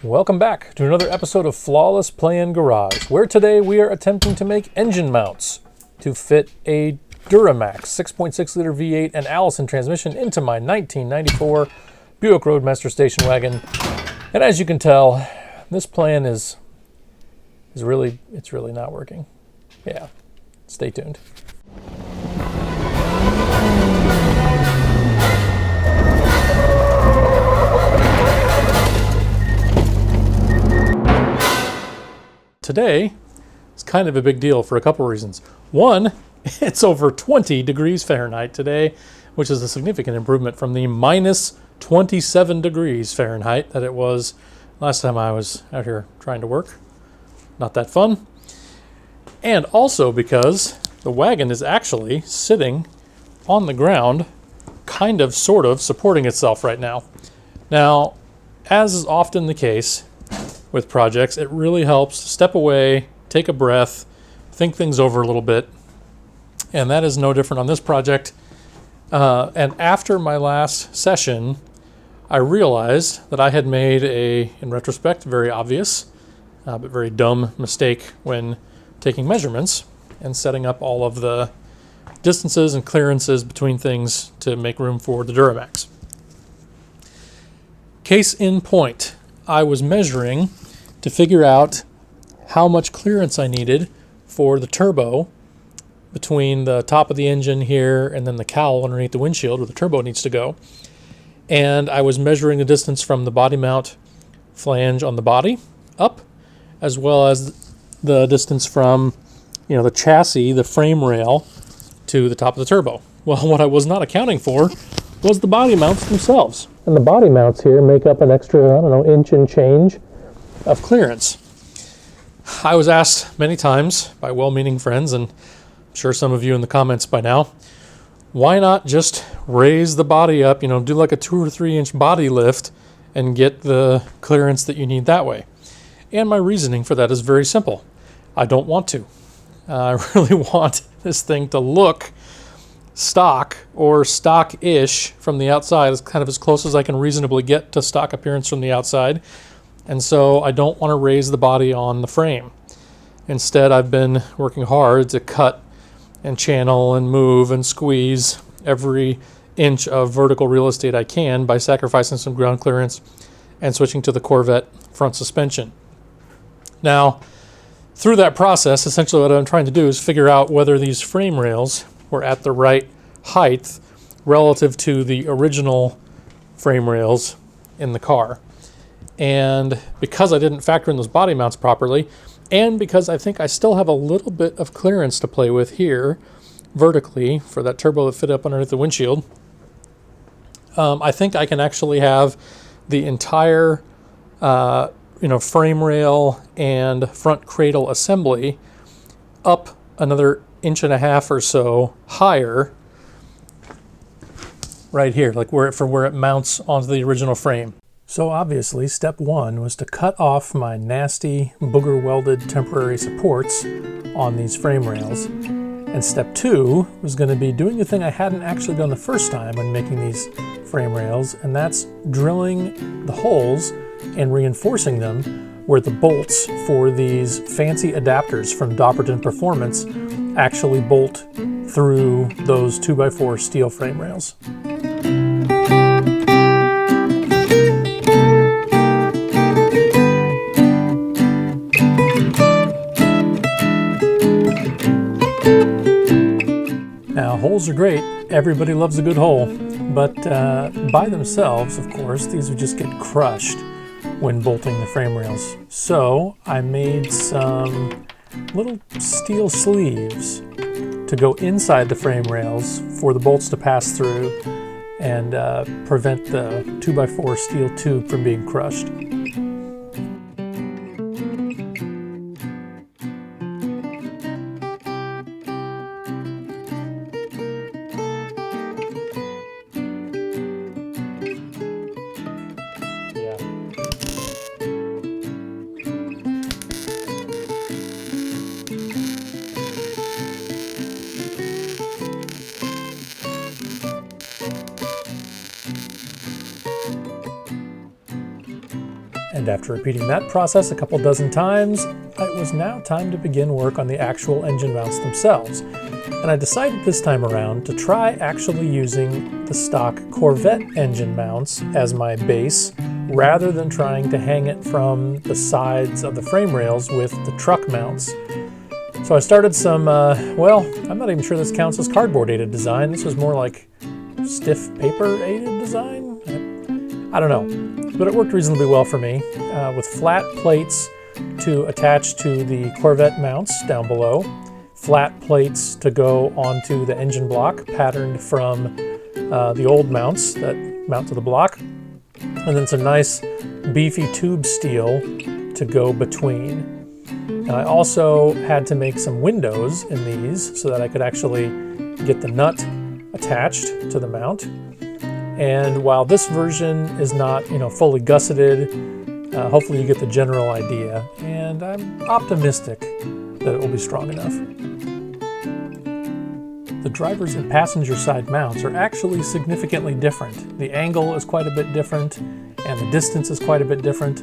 Welcome back to another episode of Flawless Play-In Garage, where today we are attempting to make engine mounts to fit a Duramax 6.6 liter V8 and Allison transmission into my 1994 Buick Roadmaster station wagon. And as you can tell, this plan is really not working. Yeah, stay tuned. Today is kind of a big deal for a couple of reasons. One, it's over 20 degrees Fahrenheit today, which is a significant improvement from the minus 27 degrees Fahrenheit that it was last time I was out here trying to work. Not that fun. And also because the wagon is actually sitting on the ground, kind of, sort of, supporting itself right now. Now, as is often the case with projects, it really helps to step away, take a breath, think things over a little bit. And that is no different on this project. And after my last session, I realized that I had made in retrospect, very obvious, but very dumb mistake when taking measurements and setting up all of the distances and clearances between things to make room for the Duramax. Case in point, I was measuring to figure out how much clearance I needed for the turbo between the top of the engine here and then the cowl underneath the windshield where the turbo needs to go. And I was measuring the distance from the body mount flange on the body up, as well as the distance from, the chassis, the frame rail, to the top of the turbo. Well, what I was not accounting for was the body mounts themselves. And the body mounts here make up an extra, inch and change of clearance. I was asked many times by well-meaning friends, and I'm sure some of you in the comments by now, why not just raise the body up, do like a 2 or 3 inch body lift and get the clearance that you need that way? And my reasoning for that is very simple. I don't want to. I really want this thing to look stock or stock-ish from the outside, as kind of as close as I can reasonably get to stock appearance from the outside. And so I don't want to raise the body on the frame. Instead, I've been working hard to cut and channel and move and squeeze every inch of vertical real estate I can by sacrificing some ground clearance and switching to the Corvette front suspension. Now, through that process, essentially what I'm trying to do is figure out whether these frame rails were at the right height relative to the original frame rails in the car. And because I didn't factor in those body mounts properly, and because I think I still have a little bit of clearance to play with here vertically for that turbo that fit up underneath the windshield, I think I can actually have the entire frame rail and front cradle assembly up another 1.5 inches or so higher right here, like where it mounts onto the original frame. So obviously, step one was to cut off my nasty booger welded temporary supports on these frame rails. And step two was going to be doing the thing I hadn't actually done the first time when making these frame rails, and that's drilling the holes and reinforcing them where the bolts for these fancy adapters from Dopperton Performance actually bolt through those 2x4 steel frame rails. Now, holes are great. Everybody loves a good hole. But by themselves, of course, these would just get crushed when bolting the frame rails. So I made some little steel sleeves to go inside the frame rails for the bolts to pass through and prevent the 2x4 steel tube from being crushed. And after repeating that process a couple dozen times, it was now time to begin work on the actual engine mounts themselves. And I decided this time around to try actually using the stock Corvette engine mounts as my base, rather than trying to hang it from the sides of the frame rails with the truck mounts. So I started some, well, I'm not even sure this counts as cardboard aided design. This was more like stiff paper aided design? I don't know, but it worked reasonably well for me, with flat plates to attach to the Corvette mounts down below, flat plates to go onto the engine block patterned from the old mounts that mount to the block, and then some nice beefy tube steel to go between. And I also had to make some windows in these so that I could actually get the nut attached to the mount. And while this version is not, fully gusseted, hopefully you get the general idea. And I'm optimistic that it will be strong enough. The driver's and passenger side mounts are actually significantly different. The angle is quite a bit different, and the distance is quite a bit different,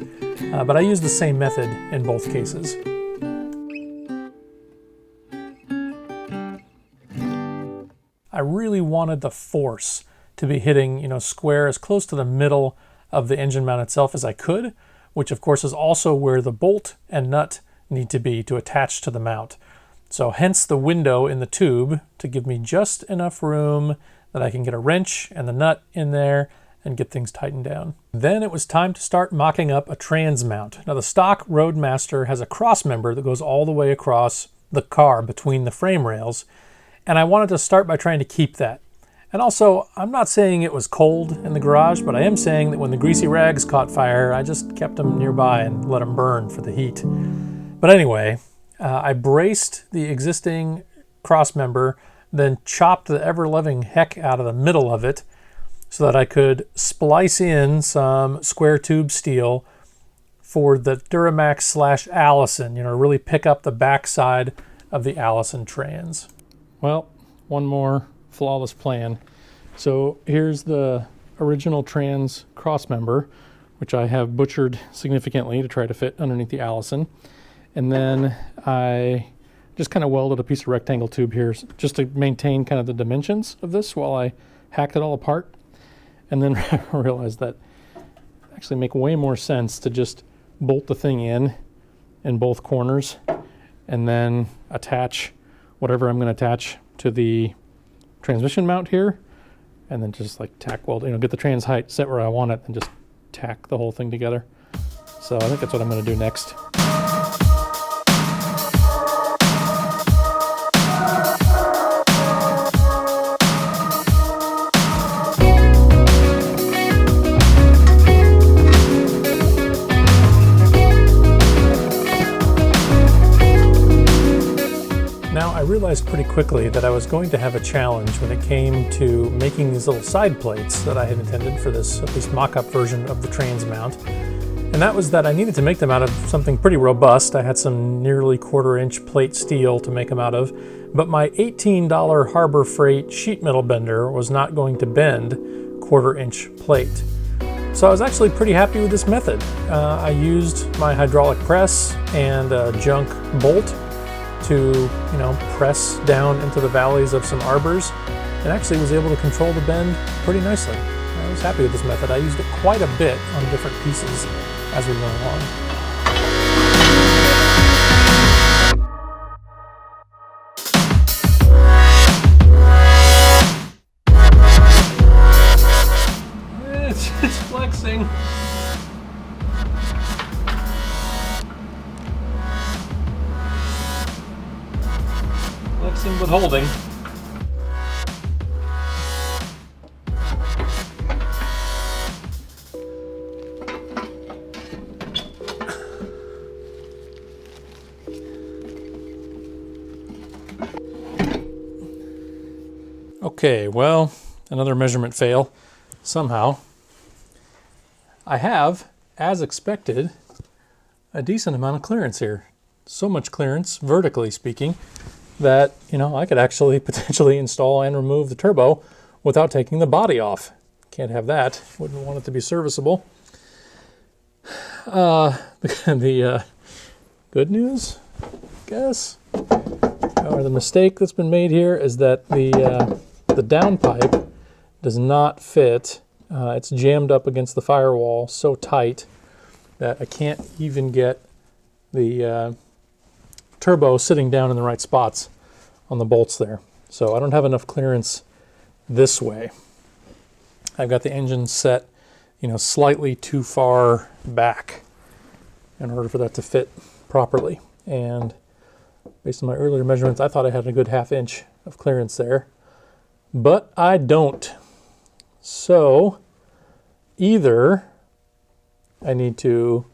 but I use the same method in both cases. I really wanted the force to be hitting, square as close to the middle of the engine mount itself as I could, which of course is also where the bolt and nut need to be to attach to the mount. So hence the window in the tube to give me just enough room that I can get a wrench and the nut in there and get things tightened down. Then it was time to start mocking up a trans mount. Now the stock Roadmaster has a cross member that goes all the way across the car between the frame rails, and I wanted to start by trying to keep that. And also, I'm not saying it was cold in the garage, but I am saying that when the greasy rags caught fire, I just kept them nearby and let them burn for the heat. But anyway, I braced the existing cross member, then chopped the ever-loving heck out of the middle of it so that I could splice in some square tube steel for the Duramax / Allison, really pick up the backside of the Allison trans. Well, one more flawless plan. So here's the original trans cross member, which I have butchered significantly to try to fit underneath the Allison. And then I just kind of welded a piece of rectangle tube here just to maintain kind of the dimensions of this while I hacked it all apart. And then I realized that it actually make way more sense to just bolt the thing in both corners and then attach whatever I'm going to attach to the transmission mount here, and then just like tack weld, get the trans height set where I want it and just tack the whole thing together. So I think that's what I'm going to do next. I realized pretty quickly that I was going to have a challenge when it came to making these little side plates that I had intended for this, at least mock-up version of the trans mount. And that was that I needed to make them out of something pretty robust. I had some nearly 1/4-inch plate steel to make them out of, but my $18 Harbor Freight sheet metal bender was not going to bend 1/4-inch plate. So I was actually pretty happy with this method. I used my hydraulic press and a junk bolt to, press down into the valleys of some arbors, and actually was able to control the bend pretty nicely. I was happy with this method. I used it quite a bit on different pieces as we went along. It's flexing. Flexing but holding. Okay, well, another measurement fail somehow. I have, as expected, a decent amount of clearance here. So much clearance, vertically speaking, that, I could actually potentially install and remove the turbo without taking the body off. Can't have that. Wouldn't want it to be serviceable. the good news, I guess, or the mistake that's been made here is that the downpipe does not fit. It's jammed up against the firewall so tight that I can't even get the turbo sitting down in the right spots on the bolts there. So I don't have enough clearance this way. I've got the engine set, slightly too far back in order for that to fit properly. And based on my earlier measurements, I thought I had a good 1/2 inch of clearance there, but I don't. So either I need to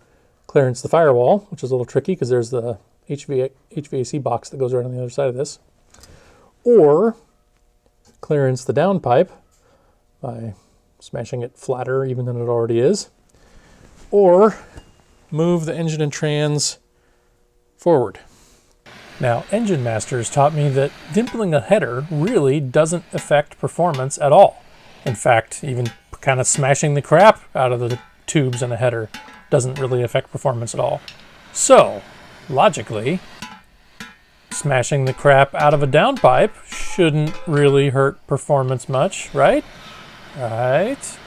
clearance the firewall, which is a little tricky because there's the HVAC box that goes right on the other side of this, or clearance the downpipe by smashing it flatter even than it already is, or move the engine and trans forward. Now, Engine Masters taught me that dimpling a header really doesn't affect performance at all. In fact, even kind of smashing the crap out of the tubes in a header doesn't really affect performance at all. So, logically, smashing the crap out of a downpipe shouldn't really hurt performance much, right? Right?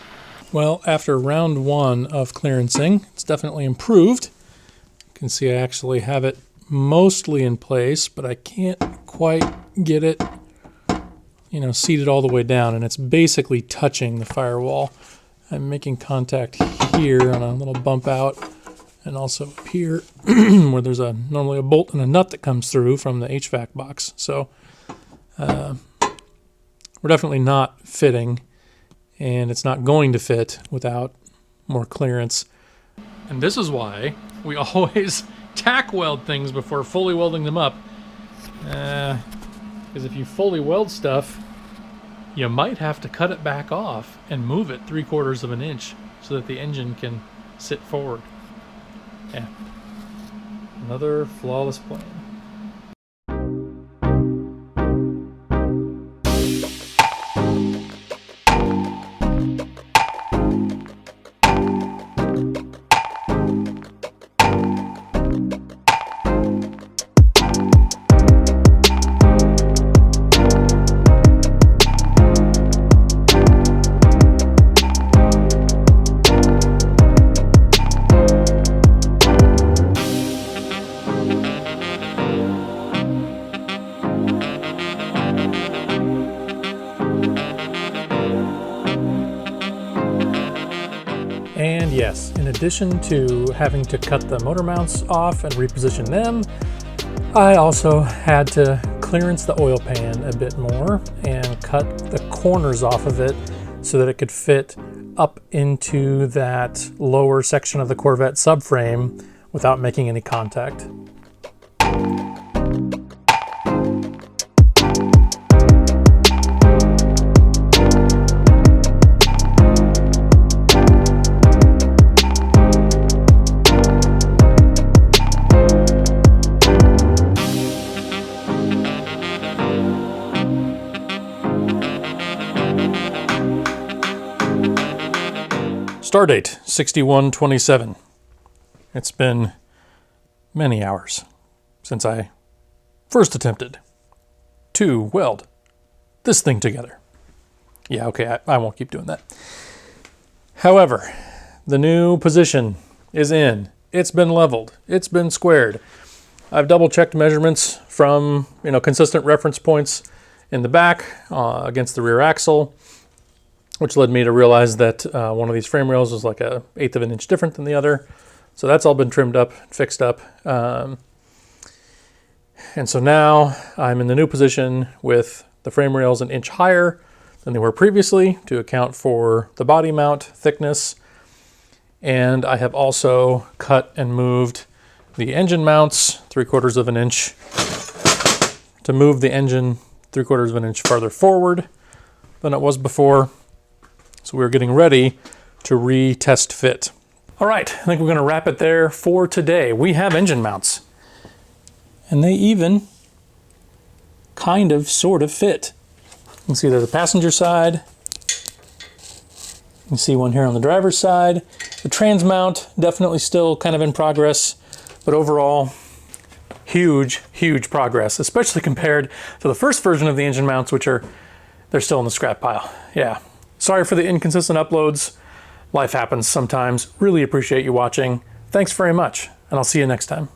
Well, after round 1 of clearancing, it's definitely improved. You can see I actually have it mostly in place, but I can't quite get it, seated all the way down, and it's basically touching the firewall. I'm making contact here on a little bump out, and also up here where there's normally a bolt and a nut that comes through from the HVAC box. So we're definitely not fitting, and it's not going to fit without more clearance. And this is why we always tack weld things before fully welding them up. Because if you fully weld stuff, you might have to cut it back off and move it 3/4 of an inch so that the engine can sit forward. Yeah. Another flawless plan. And yes, in addition to having to cut the motor mounts off and reposition them, I also had to clearance the oil pan a bit more and cut the corners off of it so that it could fit up into that lower section of the Corvette subframe without making any contact. Stardate 61/27. It's been many hours since I first attempted to weld this thing together. Yeah, okay, I won't keep doing that. However, the new position is in. It's been leveled. It's been squared. I've double-checked measurements from consistent reference points in the back against the rear axle, which led me to realize that one of these frame rails was like 1/8 of an inch different than the other. So that's all been trimmed up, fixed up. And so now I'm in the new position with the frame rails an inch higher than they were previously to account for the body mount thickness. And I have also cut and moved the engine mounts 3/4 of an inch to move the engine 3/4 of an inch farther forward than it was before. So we're getting ready to retest fit. All right, I think we're going to wrap it there for today. We have engine mounts, and they even kind of sort of fit. You can see there's the passenger side. You can see one here on the driver's side, The trans mount, definitely still kind of in progress, but overall, huge, huge progress, especially compared to the first version of the engine mounts, which they're still in the scrap pile. Yeah. Sorry for the inconsistent uploads. Life happens sometimes. Really appreciate you watching. Thanks very much, and I'll see you next time.